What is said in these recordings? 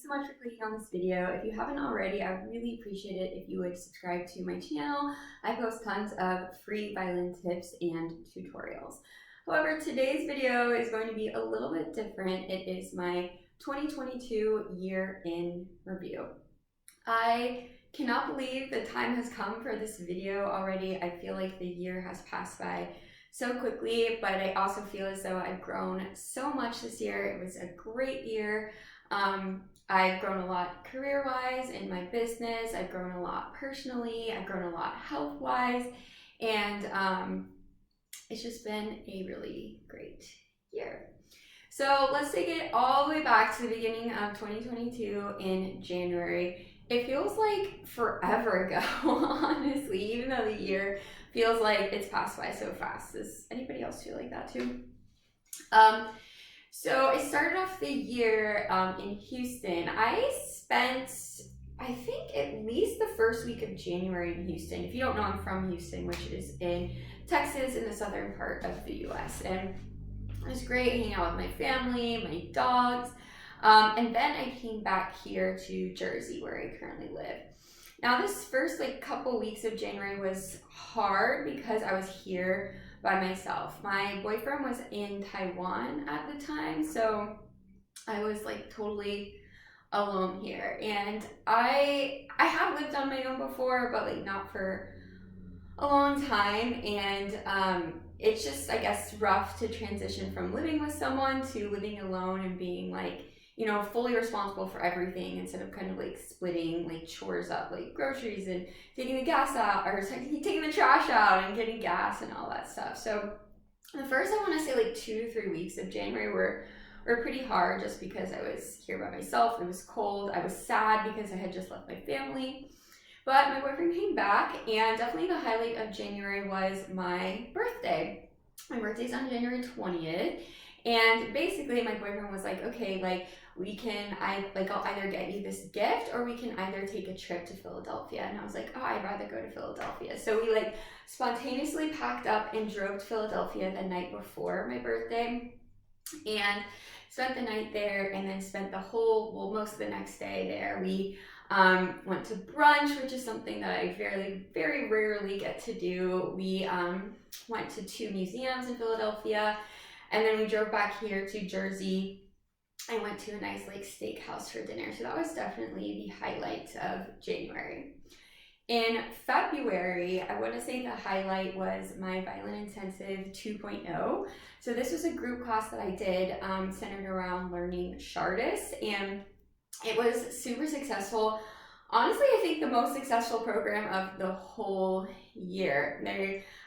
so much for clicking on this video. If you haven't already, I would really appreciate it if you would subscribe to my channel. I post tons of free violin tips and tutorials. However, today's video is going to be a little bit different. It is my 2022 year in review. I cannot believe the time has come for this video already. I feel like the year has passed by so quickly, but I also feel as though I've grown so much this year. It was a great year. I've grown a lot career-wise in my business. I've grown a lot personally. I've grown a lot health-wise, and it's just been a really great year. So let's take it all the way back to the beginning of 2022 in January. It feels like forever ago, honestly, even though the year feels like it's passed by so fast. Does anybody else feel like that too? So I started off the year in Houston. I spent, I think, at least the first week of January in Houston. If you don't know, I'm from Houston, which is in Texas, in the southern part of the US. And it was great hanging out with my family, my dogs. And then I came back here to Jersey, where I currently live. Now, this first couple weeks of January was hard because I was here by myself. My boyfriend was in Taiwan at the time, so I was totally alone here. And I have lived on my own before, but not for a long time. And it's just, I guess, rough to transition from living with someone to living alone and being fully responsible for everything instead of kind of splitting chores up, groceries and taking the gas out, or taking the trash out and getting gas and all that stuff. So the first, I want to say 2 to 3 weeks of January were pretty hard just because I was here by myself. It was cold. I was sad because I had just left my family. But my boyfriend came back, and definitely the highlight of January was my birthday. My birthday's on January 20th. And basically my boyfriend was like, okay, I'll either get you this gift or we can either take a trip to Philadelphia. And I was like, oh, I'd rather go to Philadelphia. So we spontaneously packed up and drove to Philadelphia the night before my birthday and spent the night there, and then spent most of the next day there. We went to brunch, which is something that I very, very rarely get to do. We went to 2 museums in Philadelphia. And then we drove back here to Jersey. I went to a nice steakhouse for dinner. So that was definitely the highlight of January. In February, I want to say the highlight was my Violin Intensive 2.0. So this was a group class that I did centered around learning Chartis, and it was super successful. Honestly, I think the most successful program of the whole year.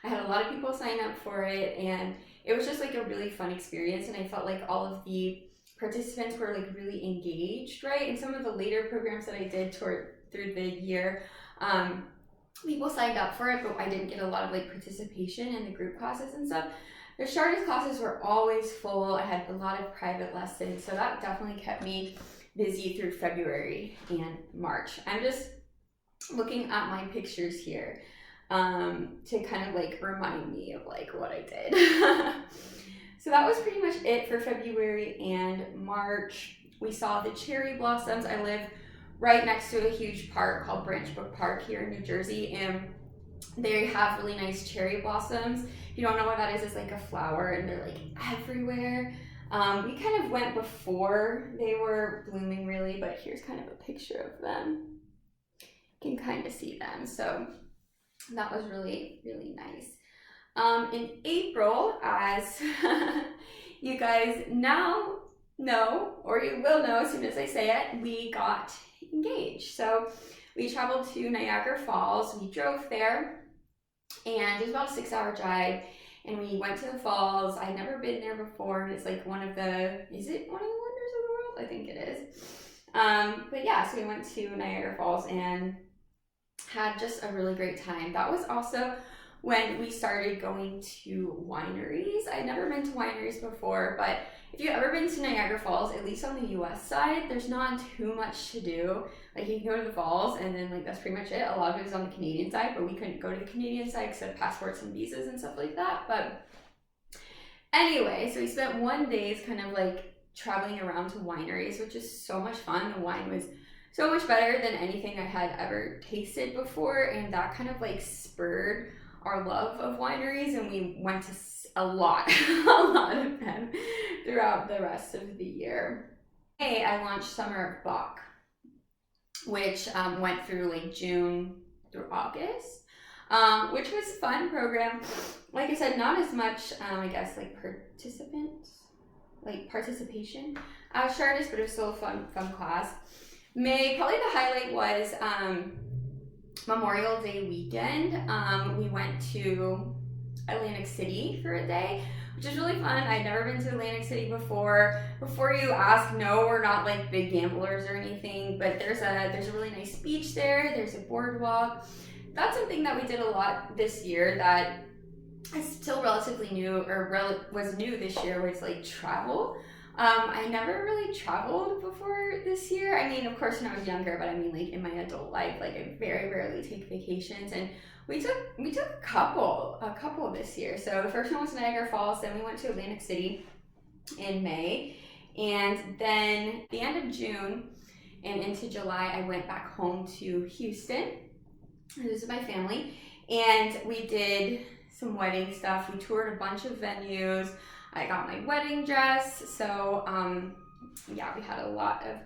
I had a lot of people sign up for it, and it was just a really fun experience, and I felt like all of the participants were really engaged, right? And some of the later programs that I did through the year, people signed up for it, but I didn't get a lot of participation in the group classes and stuff. The Chartis classes were always full. I had a lot of private lessons, so that definitely kept me busy through February and March. I'm just looking at my pictures here to kind of remind me of what I did. So that was pretty much it for February and March. We saw the cherry blossoms. I live right next to a huge park called Branch Brook Park here in New Jersey, and they have really nice cherry blossoms. If you don't know what that is, it's a flower, and they're everywhere. We kind of went before they were blooming really, but here's kind of a picture of them. You can kind of see them. So that was really, really nice. In April, as you guys now know, or you will know as soon as I say it, we got engaged. So we traveled to Niagara Falls. We drove there, and it was about a 6-hour drive, and we went to the falls. I'd never been there before, and it's is it one of the wonders of the world? I think it is. But yeah, so we went to Niagara Falls and had just a really great time. That was also when we started going to wineries. I'd never been to wineries before, but if you've ever been to Niagara Falls, at least on the US side, there's not too much to do. You can go to the falls, and then that's pretty much it. A lot of it is on the Canadian side, but we couldn't go to the Canadian side because of passports and visas and stuff like that. But anyway, so we spent one day kind of traveling around to wineries, which is so much fun. The wine was so much better than anything I had ever tasted before, and that kind of like spurred our love of wineries, and we went to a lot of them throughout the rest of the year. Hey, I launched Summer of Bach, which went through like June through August, which was a fun program. Like I said, not as much, I guess, like participation as Chartist, but it was still a fun class. May, probably the highlight was Memorial Day weekend. We went to Atlantic City for a day, which is really fun. I'd never been to Atlantic City before. Before you ask, no, we're not like big gamblers or anything, but there's a really nice beach there. There's a boardwalk. That's something that we did a lot this year that is still relatively new, or was new this year, was like travel. I never really traveled before this year. I mean, of course, when I was younger, but I mean, like in my adult life, like I very rarely take vacations, and we took a couple this year. So the first one was Niagara Falls, then we went to Atlantic City in May, and then the end of June and into July, I went back home to Houston to visit my family, and we did some wedding stuff. We toured a bunch of venues. I got my wedding dress, so yeah, we had a lot of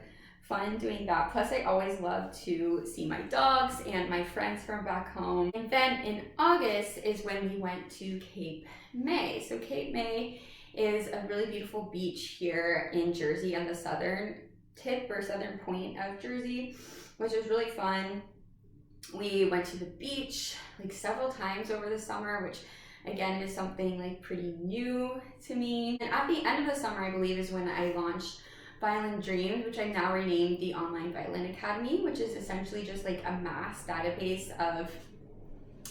fun doing that. Plus, I always love to see my dogs and my friends from back home. And then in August is when we went to Cape May. So Cape May is a really beautiful beach here in Jersey on the southern tip or southern point of Jersey, which was really fun. We went to the beach like several times over the summer, which again is something like pretty new to me. And at the end of the summer, I believe, is when I launched Violin Dreams, which I now renamed the Online Violin Academy, which is essentially just like a mass database of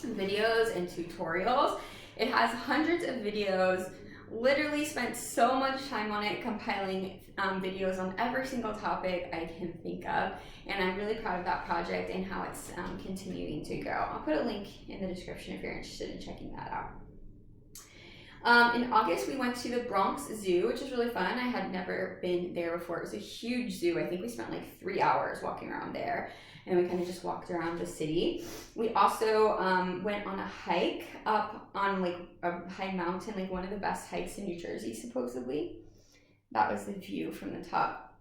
videos and tutorials. It has hundreds of videos. Literally spent so much time on it, compiling videos on every single topic I can think of, and I'm really proud of that project and how it's continuing to grow. I'll put a link in the description if you're interested in checking that out. In August, we went to the Bronx Zoo, which is really fun. I had never been there before. It was a huge zoo. I think we spent like 3 hours walking around there, and we kind of just walked around the city. We also went on a hike up on like a high mountain, like one of the best hikes in New Jersey, supposedly. That was the view from the top.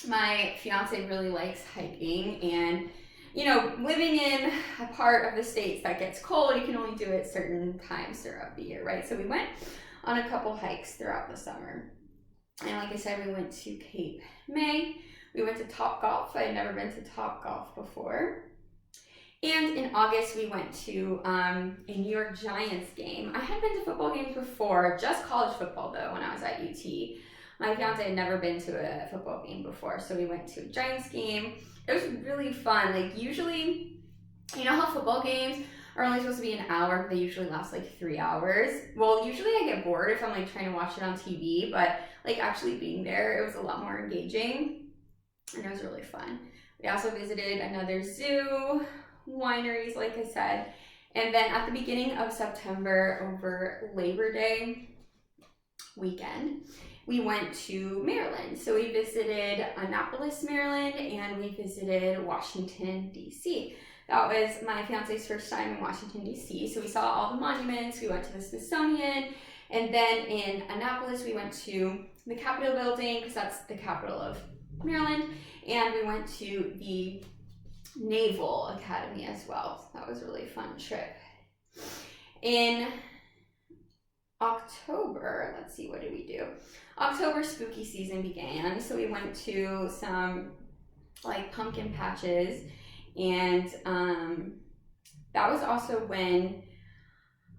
My fiance really likes hiking, and you know, living in a part of the States that gets cold, you can only do it certain times throughout the year, right? So we went on a couple hikes throughout the summer. And like I said, we went to Cape May. We went to Topgolf. I had never been to Topgolf before. And in August, we went to a New York Giants game. I had been to football games before, just college football though, when I was at UT. My fiance had never been to a football game before, so we went to a Giants game. It was really fun. Like usually, you know how football games are only supposed to be an hour, but they usually last like 3 hours. Well, usually I get bored if I'm like trying to watch it on TV, but like actually being there, it was a lot more engaging, and it was really fun. We also visited another zoo, wineries, like I said, and then at the beginning of September, over Labor Day weekend, we went to Maryland. So we visited Annapolis, Maryland, and we visited Washington, D.C. That was my fiance's first time in Washington, D.C. So we saw all the monuments, we went to the Smithsonian, and then in Annapolis, we went to the Capitol building, because that's the capital of Maryland, and we went to the Naval Academy as well. So that was a really fun trip. In October, let's see, what did we do? October, spooky season began, so we went to some like pumpkin patches, and that was also when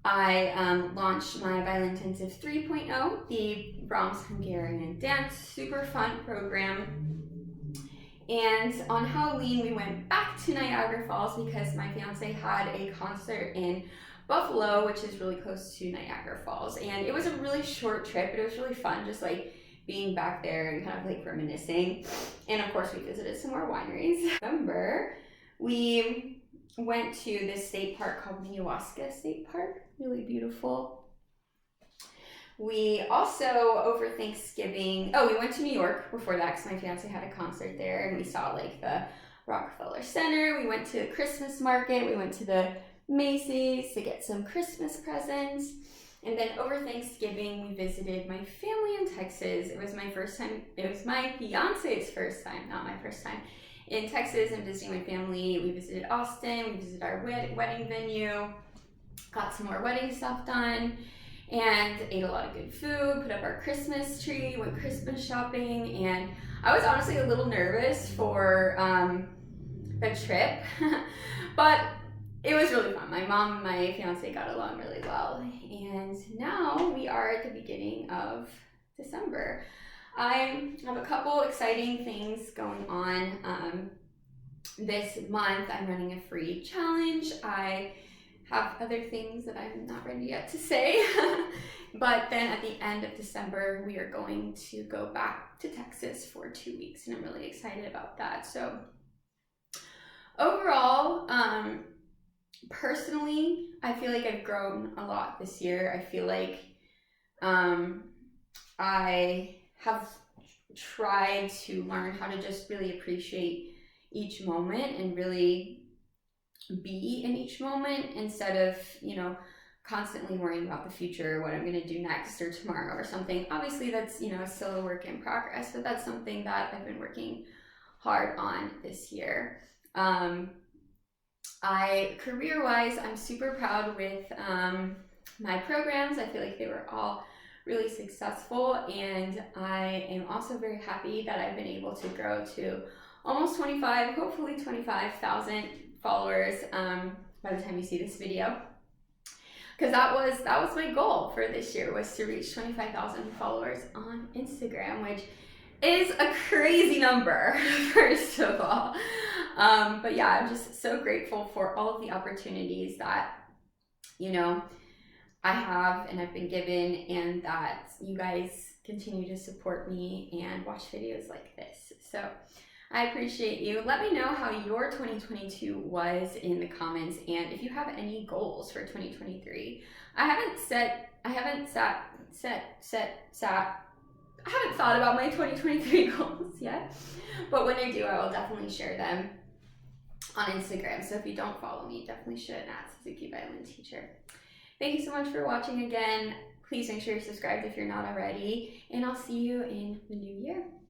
I launched my Violin Intensive 3.0, the Brahms Hungarian dance, super fun program. And on Halloween, we went back to Niagara Falls because my fiance had a concert in Buffalo, which is really close to Niagara Falls. And it was a really short trip, but it was really fun, just like being back there and kind of like reminiscing. And of course, we visited some more wineries. November, we went to this state park called Minnewaska State Park, really beautiful. We also, over Thanksgiving, we went to New York before that because my fiance had a concert there, and we saw like the Rockefeller Center. We went to the Christmas market. We went to the Macy's to get some Christmas presents. And then over Thanksgiving, we visited my family in Texas. It was my first time, it was my fiance's first time, not my first time, in Texas and visiting my family. We visited Austin, we visited our wedding venue, got some more wedding stuff done, and ate a lot of good food, put up our Christmas tree, went Christmas shopping, and I was honestly a little nervous for the trip, but it was really fun. My mom and my fiance got along really well, and now we are at the beginning of December. I have a couple exciting things going on this month. I'm running a free challenge. I have other things that I'm not ready yet to say, but then at the end of December, we are going to go back to Texas for 2 weeks, and I'm really excited about that. So overall, personally, I feel like I've grown a lot this year. I feel like I have tried to learn how to just really appreciate each moment and really be in each moment instead of, constantly worrying about the future, what I'm going to do next or tomorrow or something. Obviously, that's, still a work in progress, but that's something that I've been working hard on this year. Career-wise, I'm super proud with my programs. I feel like they were all really successful, and I am also very happy that I've been able to grow to almost 25, hopefully 25,000 followers by the time you see this video, because that was my goal for this year, was to reach 25,000 followers on Instagram, which is a crazy number, first of all. But yeah, I'm just so grateful for all of the opportunities that, I have and I've been given, and that you guys continue to support me and watch videos like this. So I appreciate you. Let me know how your 2022 was in the comments, and if you have any goals for 2023. I haven't thought about my 2023 goals yet, but when I do, I will definitely share them on Instagram. So if you don't follow me, definitely should, at Suzuki Violin Teacher. Thank you so much for watching again. Please make sure you're subscribed if you're not already, and I'll see you in the new year.